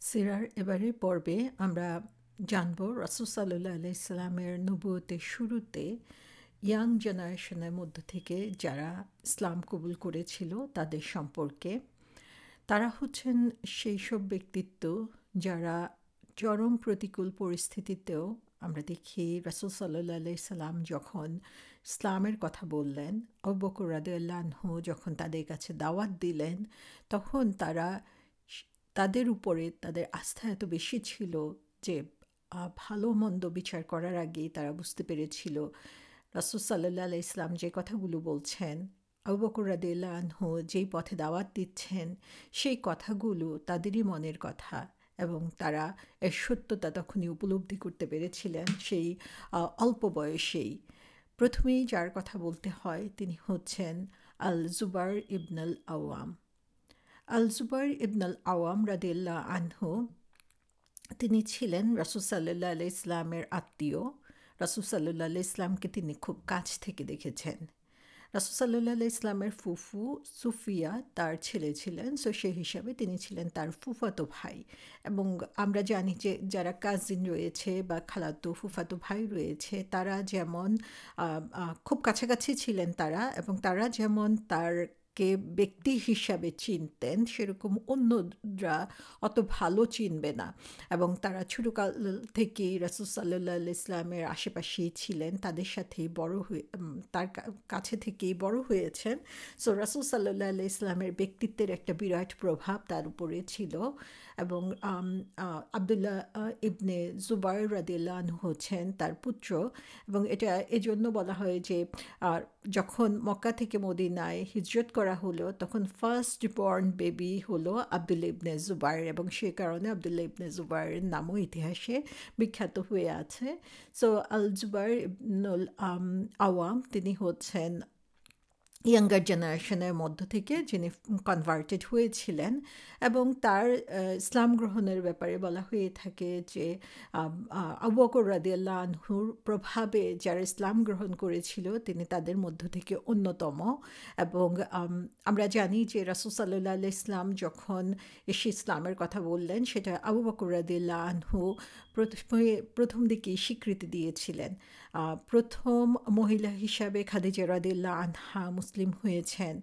সিরার এবারের পর্বে আমরা জানব রাসূল সাল্লাল্লাহু আলাইহি সাল্লামের নবুয়তের শুরুতে ইয়াং জেনারেশনের মধ্য থেকে যারা ইসলাম কবুল করেছিল তাদের সম্পর্কে। তারা হচ্ছেন সেই সব ব্যক্তিত্ব যারা চরম প্রতিকূল পরিস্থিতিতেও আমরা দেখি রাসূল সাল্লাল্লাহু আলাইহি সাল্লাম যখন ইসলামের কথা বললেন, আবু বকর রাদিয়াল্লাহু আনহু যখন তাদের কাছে দাওয়াত দিলেন, তখন তাদের উপরে তাদের আস্থা এত বেশি ছিল যে ভালো মন্দ বিচার করার আগেই তারা বুঝতে পেরেছিল রাসূল সাল্লাল্লাহু আলাইহি ইসলাম যে কথাগুলো বলছেন, আবু বকর রাদিয়াল্লাহু আনহু যেই পথে দাওয়াত দিচ্ছেন, সেই কথাগুলো তাদেরই মনের কথা এবং তারা এর সত্যতা তখনই উপলব্ধি করতে পেরেছিলেন সেই অল্প বয়সেই। প্রথমেই যার কথা বলতে হয় তিনি হচ্ছেন আল জুবাইর ইবন আল আওয়াম। আল জুবাইর ইবন আল আওয়াম রাদিয়াল্লাহু আনহু তিনি ছিলেন রাসূল সাল্লাল্লাহু আলাইহি ইসলামের আত্মীয়। রাসূল সাল্লাল্লাহু আলাইহি ইসলামকে তিনি খুব কাছ থেকে দেখেছেন। রাসূল সাল্লাল্লাহু আলাইহি ইসলামের ফুফু সুফিয়া তার ছেলে ছিলেন, সো সেই হিসাবে তিনি ছিলেন তার ফুফাতো ভাই। এবং আমরা জানি যে যারা কাজিন রয়েছে বা খালাতো ফুফাতো ভাই রয়েছে তারা যেমন খুব কাছাকাছি ছিলেন তারা, এবং তারা যেমন তারকে ব্যক্তি হিসাবে চিনতেন সেরকম অন্যরা অত ভালো চিনবে না। এবং তারা ছোটকাল থেকেই রাসূল সাল্লাল্লাহু আলাইহি ইসলামের আশেপাশেই ছিলেন, তাদের সাথেই বড় হয়ে তার কাছে থেকেই বড় হয়েছেন। সো রাসূল সাল্লাল্লাহু আলাইহি ইসলামের ব্যক্তিত্বের একটা বিরাট প্রভাব তার উপরে ছিল। এবং আবদুল্লাহ ইবনে জুবাইর রাদিয়াল্লাহু আনহু হচ্ছেন তার পুত্র। এবং এটা এজন্য বলা হয় যে যখন মক্কা থেকে মদিনায় হিজরত করা হলো তখন ফার্স্ট বর্ন বেবি হলো আবদুল্লাহ ইবনে জুবাইর, এবং সে কারণে আবদুল্লাহ ইবনে জুবাইরের নামও ইতিহাসে বিখ্যাত হয়ে আছে। সো আল জুবাইর ইবনুল আওয়াম তিনি হচ্ছেন ইয়াঙ্গার জেনারেশনের মধ্য থেকে যিনি কনভার্টেড হয়েছিলেন। এবং তার ইসলাম গ্রহণের ব্যাপারে বলা হয়ে থাকে যে আবু বকর রাদিয়াল্লাহু আনহুর প্রভাবে যারা ইসলাম গ্রহণ করেছিল তিনি তাদের মধ্য থেকে অন্যতম। এবং আমরা জানি যে রাসূল সাল্লাল্লাহু আলাইহি ইসলাম যখন এসে ইসলামের কথা বললেন সেটা আবু বকর রাদিয়াল্লাহু আনহু প্রথম দিকেই স্বীকৃতি দিয়েছিলেন। প্রথম মহিলা হিসাবে খাদিজা রাদিয়াল্লাহু আনহা মুসলিম হয়েছেন।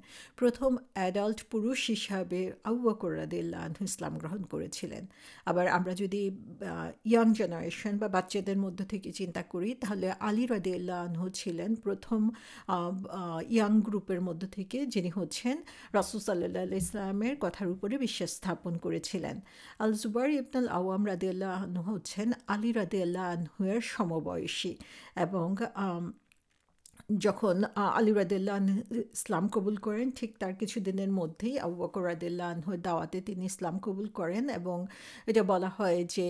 প্রথম অ্যাডাল্ট পুরুষ হিসাবে আবু বকর রাদিয়াল্লাহু আনহু ইসলাম গ্রহণ করেছিলেন। আবার আমরা যদি ইয়াং জেনারেশন বা বাচ্চাদের মধ্য থেকে চিন্তা করি তাহলে আলী রাদিয়াল্লাহু আনহু ছিলেন প্রথম ইয়াং গ্রুপের মধ্য থেকে যিনি হচ্ছেন রাসূল সাল্লাল্লাহু আলাইহি ইসলামের কথার উপরে বিশ্বাস স্থাপন করেছিলেন। আল জুবাইর ইবন আল আওয়াম রাদিয়াল্লাহু আনহু হচ্ছেন আলী রাদিয়াল্লাহু আনহু এর সমবয়সী। এবং যখন আলী রাদিয়াল্লাহু আনহু ইসলাম কবুল করেন ঠিক তার কিছুদিনের মধ্যেই আবু বকর রাদিয়াল্লাহু আনহুর দাওয়াতে তিনি ইসলাম কবুল করেন। এবং এটা বলা হয় যে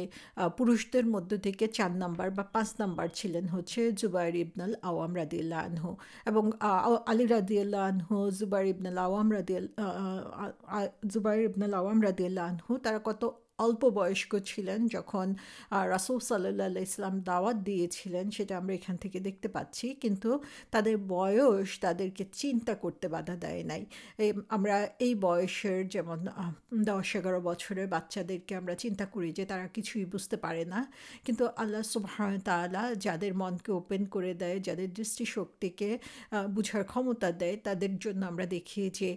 পুরুষদের মধ্য থেকে 4 নাম্বার বা 5 নাম্বার ছিলেন হচ্ছে জুবাইর ইবন আল আওয়াম রাদিয়াল্লাহু আনহু। এবং আলী রাদিয়াল্লাহু আনহু জুবাইর ইবন আল আওয়াম রাদিয়াল্লাহু আনহু তারা কত অল্প বয়স্ক ছিলেন যখন রাসূল সাল্লাল্লাহু আলাইহি ইসলাম দাওয়াত দিয়েছিলেন সেটা আমরা এখান থেকে দেখতে পাচ্ছি। কিন্তু তাদের বয়স তাদেরকে চিন্তা করতে বাধা দেয় নাই। আমরা এই বয়সের যেমন 10-11 বছরের বাচ্চাদেরকে আমরা চিন্তা করি যে তারা কিছুই বুঝতে পারে না, কিন্তু আল্লাহ সুবহানাহু ওয়া তাআলা যাদের মনকে ওপেন করে দেয়, যাদের দৃষ্টিশক্তিকে বুঝার ক্ষমতা দেয়, তাদের জন্য আমরা দেখি যে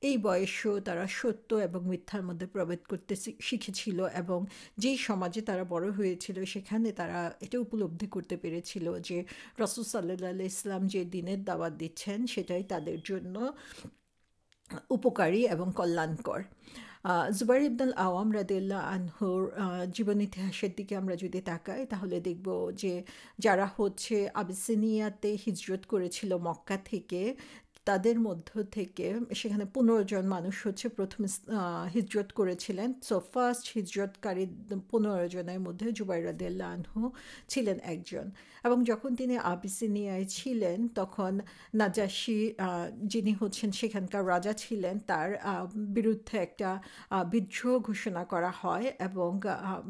এই বয়সেও তারা সত্য এবং মিথ্যার মধ্যে প্রভেদ করতে শিখেছিল। এবং যেই সমাজে তারা বড় হয়েছিল সেখানে তারা এটা উপলব্ধি করতে পেরেছিল যে রাসূল সাল্লাল্লাহু আলাইহি ইসলাম যে দিনের দাওয়াত দিচ্ছেন সেটাই তাদের জন্য উপকারী এবং কল্যাণকর। জুবাইর ইবন আল আওয়াম রাদিয়াল্লাহু আনহুর জীবন ইতিহাসের দিকে আমরা যদি তাকাই তাহলে দেখব যে যারা হচ্ছে আবিসিনিয়াতে হিজরত করেছিল মক্কা থেকে, তাদের মধ্য থেকে সেখানে 15 জন মানুষ হচ্ছে প্রথম হিজরত করেছিলেন। সো ফার্স্ট হিজরতকারী 15 জনের মধ্যে জুবাইর রাদিয়াল্লাহু আনহু ছিলেন একজন। এবং যখন তিনি আবিসিনিয়ায় ছিলেন তখন নাজাশী যিনি হচ্ছেন সেখানকার রাজা ছিলেন তার বিরুদ্ধে একটা বিদ্রোহ ঘোষণা করা হয়। এবং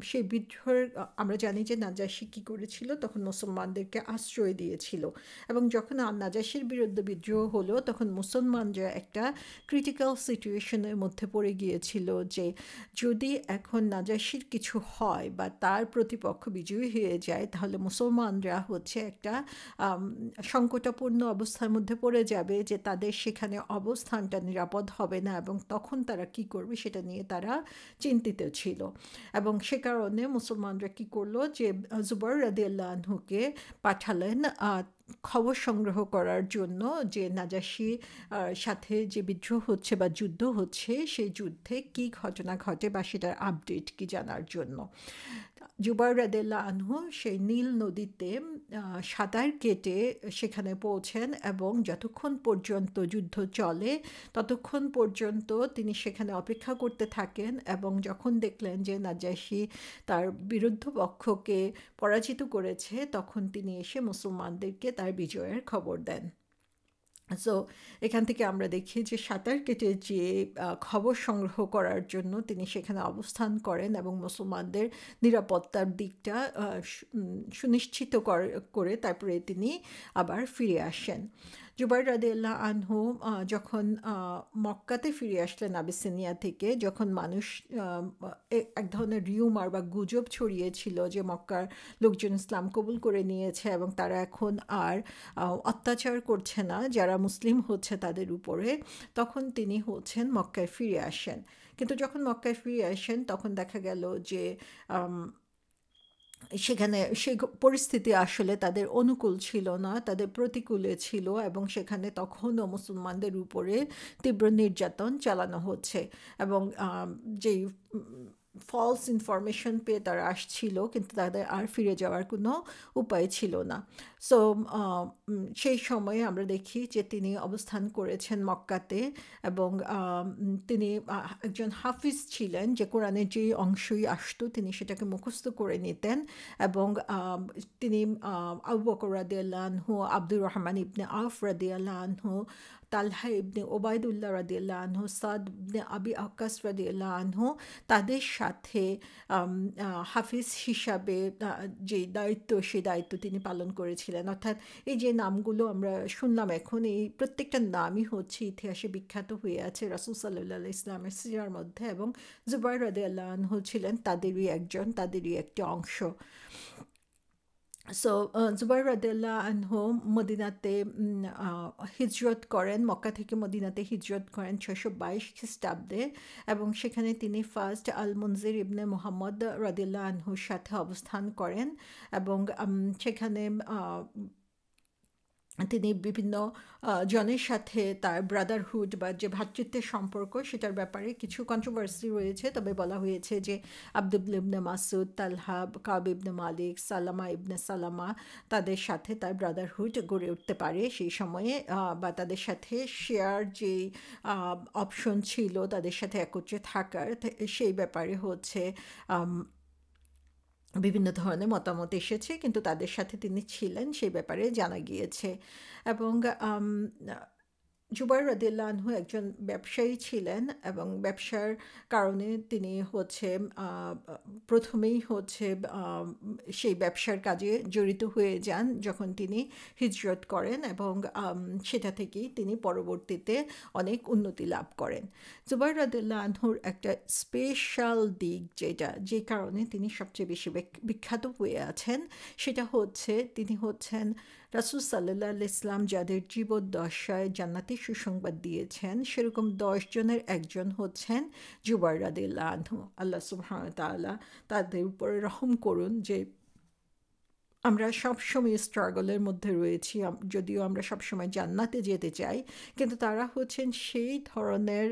সেই বিদ্রোহের আমরা জানি যে নাজাশী কী করেছিল, তখন মুসলমানদেরকে আশ্রয় দিয়েছিল। এবং যখন নাজাশীর বিরুদ্ধে বিদ্রোহ হলো তখন মুসলমানরা একটা ক্রিটিক্যাল সিচুয়েশনের মধ্যে পড়ে গিয়েছিল যে যদি এখন নাজাশির কিছু হয় বা তার প্রতিপক্ষ বিজয়ী হয়ে যায় তাহলে মুসলমানরা হচ্ছে একটা সংকটাপূর্ণ অবস্থার মধ্যে পড়ে যাবে, যে তাদের সেখানে অবস্থানটা নিরাপদ হবে না এবং তখন তারা কি করবে সেটা নিয়ে তারা চিন্তিত ছিল। এবং সে কারণে মুসলমানরা কি করলো যে জুবাইর রাদিয়াল্লাহু আনহুকে পাঠালেন খবর সংগ্রহ করার জন্য যে নাজাশি সাথে যে বিদ্রোহ হচ্ছে বা যুদ্ধ হচ্ছে সেই যুদ্ধে কি ঘটনা ঘটে বা সেটার আপডেট কি জানার জন্য। জুবাইর রাদিয়াল্লাহু আনহু সেই নীল নদীতে সাঁতার কেটে সেখানে পৌঁছেন এবং যতক্ষণ পর্যন্ত যুদ্ধ চলে ততক্ষণ পর্যন্ত তিনি সেখানে অপেক্ষা করতে থাকেন এবং যখন দেখলেন যে নাজাশি তার বিরুদ্ধ পক্ষকে পরাজিত করেছে তখন তিনি এসে মুসলমানদেরকে তার বিজয়ের খবর দেন। সো এখান থেকে আমরা দেখি যে সাঁতার কেটে যে খবর সংগ্রহ করার জন্য তিনি সেখানে অবস্থান করেন এবং মুসলমানদের নিরাপত্তার দিকটা সুনিশ্চিত করে তারপরে তিনি আবার ফিরে আসেন। জুবাইর রাদিয়াল্লাহু আনহু যখন মক্কাতে ফিরে আসলেন আবিসিনিয়া থেকে, যখন মানুষ এক ধরনের রিউমার বা গুজব ছড়িয়েছিল যে মক্কার লোকজন ইসলাম কবুল করে নিয়েছে এবং তারা এখন আর অত্যাচার করছে না যারা মুসলিম হচ্ছে তাদের উপরে, তখন তিনি হচ্ছেন মক্কায় ফিরে আসেন। কিন্তু যখন মক্কায় ফিরে আসেন তখন দেখা গেল যে সেখানে সেই পরিস্থিতি আসলে তাদের অনুকূল ছিল না, তাদের প্রতিকূলে ছিল এবং সেখানে তখনও মুসলমানদের উপরে তীব্র নির্যাতন চালানো হচ্ছে এবং যেই ফলস ইনফরমেশন পেয়ে তারা আসছিল কিন্তু তাদের আর ফিরে যাওয়ার কোনো উপায় ছিল না। সো সেই সময়ে আমরা দেখি যে তিনি অবস্থান করেছেন মক্কাতে এবং তিনি একজন হাফিজ ছিলেন, যে কোরআনের যে অংশই আসতো তিনি সেটাকে মুখস্থ করে নিতেন এবং তিনি আবু বকর রাদিয়াল্লাহু আনহু, আব্দুর রহমান ইবনে আউফ রাদিয়াল্লাহু আনহু, তালহা ইবনে ওবায়দুল্লাহ রাদিয়াল্লাহু আনহু, সাদ ইবনে আবি আক্কাস রাদিয়াল্লাহু আনহু তাদের সাথে হাফিজ হিসাবে যে দায়িত্ব সেই দায়িত্ব তিনি পালন করেছিলেন। অর্থাৎ এই যে নামগুলো আমরা শুনলাম এখন, এই প্রত্যেকটা নামই হচ্ছে ইতিহাসে বিখ্যাত হয়ে আছে রাসূল সাল্লাল্লাহু আলাইহি ওয়াসাল্লামের সিরার মধ্যে এবং জুবাইর রাদিয়াল্লাহু আনহু ছিলেন তাদেরই একজন, তাদেরই একটি অংশ। সো জুবাইর রাদিয়াল্লাহু আনহু মদিনাতে হিজরত করেন, মক্কা থেকে মদিনাতে হিজরত করেন 622 খ্রিস্টাব্দে এবং সেখানে তিনি ফার্স্ট আল মুনজির ইবনে মুহাম্মদ রাদিয়াল্লাহু আনহুর সাথে অবস্থান করেন এবং সেখানে তিনি বিভিন্ন জনের সাথে তার ব্রাদারহুড বা যে ভ্রাতৃত্বের সম্পর্ক সেটার ব্যাপারে কিছু কন্ট্রোভার্সি রয়েছে, তবে বলা হয়েছে যে আব্দুল্লাহ ইবনে মাসুদ, তালহা, কাব ইবনে মালিক, সালামা ইবনে সালামা তাদের সাথে তার ব্রাদারহুড গড়ে উঠতে পারে সেই সময়ে, বা তাদের সাথে শেয়ার যে অপশন ছিল তাদের সাথে একত্রে থাকার, সেই ব্যাপারে হচ্ছে বিভিন্ন ধরনের মতামত এসেছে কিন্তু তাদের সাথে তিনি ছিলেন সেই ব্যাপারে জানা গিয়েছে। এবং জুবাইর রাদিয়াল্লাহু আনহু একজন ব্যবসায়ী ছিলেন এবং ব্যবসার কারণে তিনি হচ্ছে প্রথমেই হচ্ছে সেই ব্যবসার কাজে জড়িত হয়ে যান যখন তিনি হিজরত করেন এবং সেটা থেকেই তিনি পরবর্তীতে অনেক উন্নতি লাভ করেন। জুবাইর রাদিয়াল্লাহু আনহুর একটা স্পেশাল দিক যেটা, যে কারণে তিনি সবচেয়ে বেশি বিখ্যাত হয়ে আছেন, সেটা হচ্ছে তিনি হচ্ছেন রাসূল সাল্লাল্লাহু আলাইহি ওয়াসাল্লাম যাদের জীবদ্দশায় জান্নাতি সুসংবাদ দিয়েছেন সেরকম 10 জনের একজন হচ্ছেন জুবাইর রাদিয়াল্লাহু আনহু। আল্লাহ সুবহানাহু ওয়া তাআলা তাদের উপরে রহম করুন যে আমরা সবসময় স্ট্রাগলের মধ্যে রয়েছি, যদিও আমরা সবসময় জান্নাতে যেতে চাই কিন্তু তারা হচ্ছেন সেই ধরনের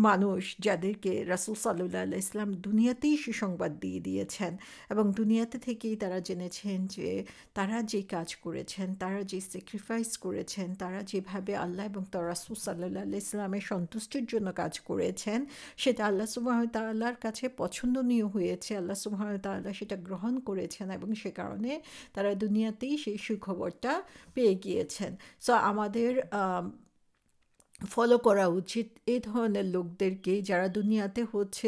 মানুষ যাদেরকে রাসূল সাল্লাল্লাহু আলাইহি ওয়াসাল্লাম দুনিয়াতেই সুসংবাদ দিয়ে দিয়েছেন এবং দুনিয়াতে থেকেই তারা জেনেছেন যে তারা যে কাজ করেছেন, তারা যে স্যাক্রিফাইস করেছেন, তারা যেভাবে আল্লাহ এবং তার রাসূল সাল্লাল্লাহু আলাইহি ওয়াসাল্লামের সন্তুষ্টির জন্য কাজ করেছেন সেটা আল্লাহ সুবহানাহু ওয়া তাআলার কাছে পছন্দনীয় হয়েছে, আল্লাহ সুবহানাহু ওয়া তাআলা সেটা গ্রহণ করেছেন এবং সে কারণে তারা দুনিয়াতেই সেই সুখবরটা পেয়ে গিয়েছেন। সো আমাদের ফলো করা উচিত এই ধরনের লোকদেরকে, যারা দুনিয়াতে হচ্ছে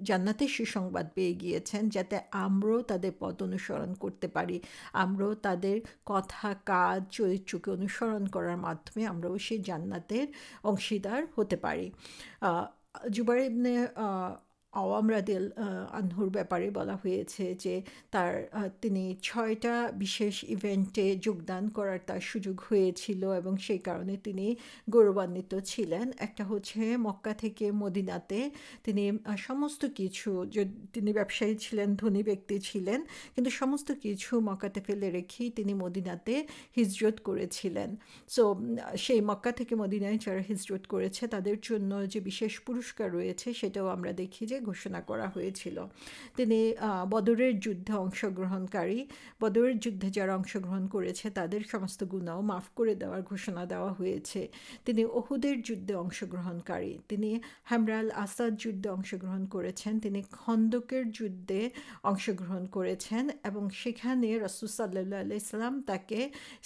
জান্নাতের সুসংবাদ পেয়ে গিয়েছেন, যাতে আমরাও তাদের পথ অনুসরণ করতে পারি, আমরাও তাদের কথা, কাজ, চরিত্রকে অনুসরণ করার মাধ্যমে আমরাও সেই জান্নাতের অংশীদার হতে পারি। জুবাইর ইবনে আওয়াম আনহুর ব্যাপারে বলা হয়েছে যে তিনি 6টা বিশেষ ইভেন্টে যোগদান করার তার সুযোগ হয়েছিল এবং সেই কারণে তিনি গৌরবান্বিত ছিলেন। একটা হচ্ছে মক্কা থেকে মদিনাতে তিনি সমস্ত কিছু, তিনি ব্যবসায়ী ছিলেন, ধনী ব্যক্তি ছিলেন, কিন্তু সমস্ত কিছু মক্কাতে ফেলে রেখেই তিনি মদিনাতে হিজরত করেছিলেন। সো সেই মক্কা থেকে মদিনায় যারা হিজরত করেছে তাদের জন্য যে বিশেষ পুরস্কার রয়েছে সেটাও আমরা দেখি যে ঘোষণা করা হয়েছিল। তিনি বদরের যুদ্ধে অংশগ্রহণকারী, বদরের যুদ্ধে যারা অংশগ্রহণ করেছে তাদের সমস্ত গুনাহ মাফ করে দেওয়ার ঘোষণা দেওয়া হয়েছে। তিনি ওহুদের যুদ্ধে অংশগ্রহণকারী, তিনি হামরাল আসাদ যুদ্ধে অংশগ্রহণ করেছেন, তিনি খন্দকের যুদ্ধে অংশগ্রহণ করেছেন এবং সেখানে রাসূল সাল্লাল্লাহু আলাইহি সাল্লাম তাকে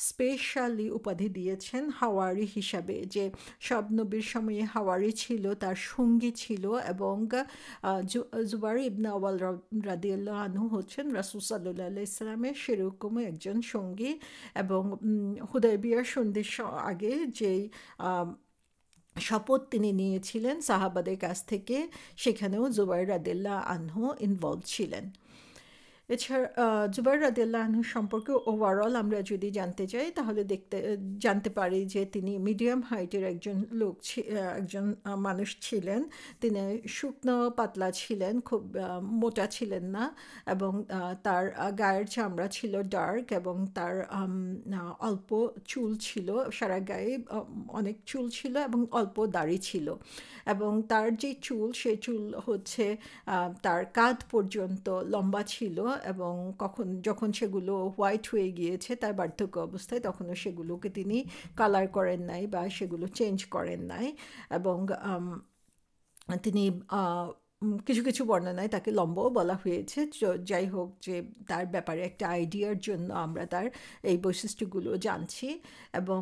স্পেশালি উপাধি দিয়েছেন হাওয়ারি হিসাবে, যে সব নবীর সময়ে হাওয়ারি ছিল, তার সঙ্গী ছিল। এবং জুবাইর ইবন আওয়াল রাদিয়াল্লাহু আনহু হচ্ছেন রাসূল সাল্লাল্লাহু আলাইহি সাল্লামের সেরকম একজন সঙ্গী। এবং হুদায়বিয়ার সন্ধির আগে যেই শপথ তিনি নিয়েছিলেন সাহাবাদের কাছ থেকে, সেখানেও জুবাইর রাদিয়াল্লাহু আনহু ইনভলভ ছিলেন। এছাড়া জুবাইর রাদিয়াল্লাহু আনহু সম্পর্কে ওভারঅল আমরা যদি জানতে চাই তাহলে জানতে পারি যে তিনি মিডিয়াম হাইটের একজন মানুষ ছিলেন। তিনি শুকনো পাতলা ছিলেন, খুব মোটা ছিলেন না, এবং তার গায়ের চামড়া ছিল ডার্ক, এবং তার অল্প চুল ছিল, সারা গায়ে অনেক চুল ছিল এবং অল্প দাড়ি ছিল। এবং তার যে চুল, সেই চুল হচ্ছে তার কাঁধ পর্যন্ত লম্বা ছিল, এবং যখন সেগুলো হোয়াইট হয়ে গিয়েছে তার বার্ধক্য অবস্থায়, তখনও সেগুলোকে তিনি কালার করেন নাই বা সেগুলো চেঞ্জ করেন নাই। এবং তিনি কিছু কিছু বর্ণনায় তাকে লম্বাও বলা হয়েছে। যাই হোক, যে তার ব্যাপারে একটা আইডিয়ার জন্য আমরা তার এই বৈশিষ্ট্যগুলো জানছি। এবং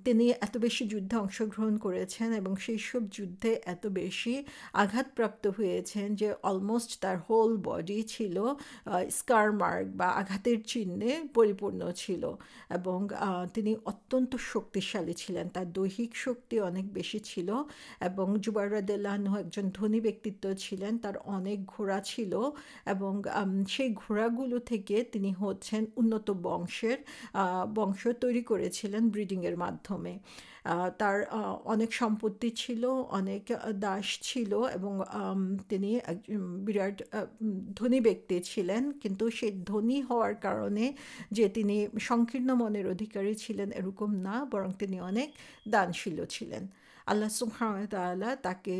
তিনি এত বেশি যুদ্ধে অংশগ্রহণ করেছেন এবং সেই সব যুদ্ধে এত বেশি আঘাতপ্রাপ্ত হয়েছেন যে অলমোস্ট তার হোল বডি ছিল স্কার মার্ক বা আঘাতের চিহ্নে পরিপূর্ণ ছিল। এবং তিনি অত্যন্ত শক্তিশালী ছিলেন, তার দৈহিক শক্তি অনেক বেশি ছিল। এবং জুবাইর রাদিয়াল্লাহু আনহু একজন ধনী ব্যক্তিত্ব ছিলেন, তার অনেক ঘোড়া ছিল, এবং সেই ঘোড়াগুলো থেকে তিনি হচ্ছেন উন্নত বংশ তৈরি করেছিলেন ব্রিডিংয়ের মাধ্যমে। তার অনেক সম্পত্তি ছিল, অনেক দাস ছিল, এবং তিনি একজন বিরাট ধনী ব্যক্তি ছিলেন। কিন্তু সেই ধনী হওয়ার কারণে যে তিনি সংকীর্ণ মনের অধিকারী ছিলেন এরকম না, বরং তিনি অনেক দানশীল ছিলেন। আল্লাহ সুবহানাহু ওয়া তাআলা তাকে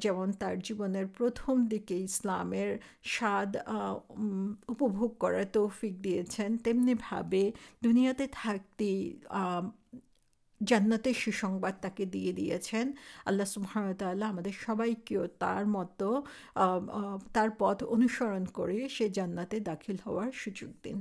যেমন তার জীবনের প্রথম দিকে ইসলামের স্বাদ উপভোগ করার তৌফিক দিয়েছেন, তেমনিভাবে দুনিয়াতে থাকতেই জান্নাতের সুসংবাদ তাকে দিয়ে দিয়েছেন। আল্লাহ সুবহানাহু ওয়া তাআলা আমাদের সবাইকেও তার মতো তার পথ অনুসরণ করে সে জান্নাতে দাখিল হওয়ার সুযোগ দিন।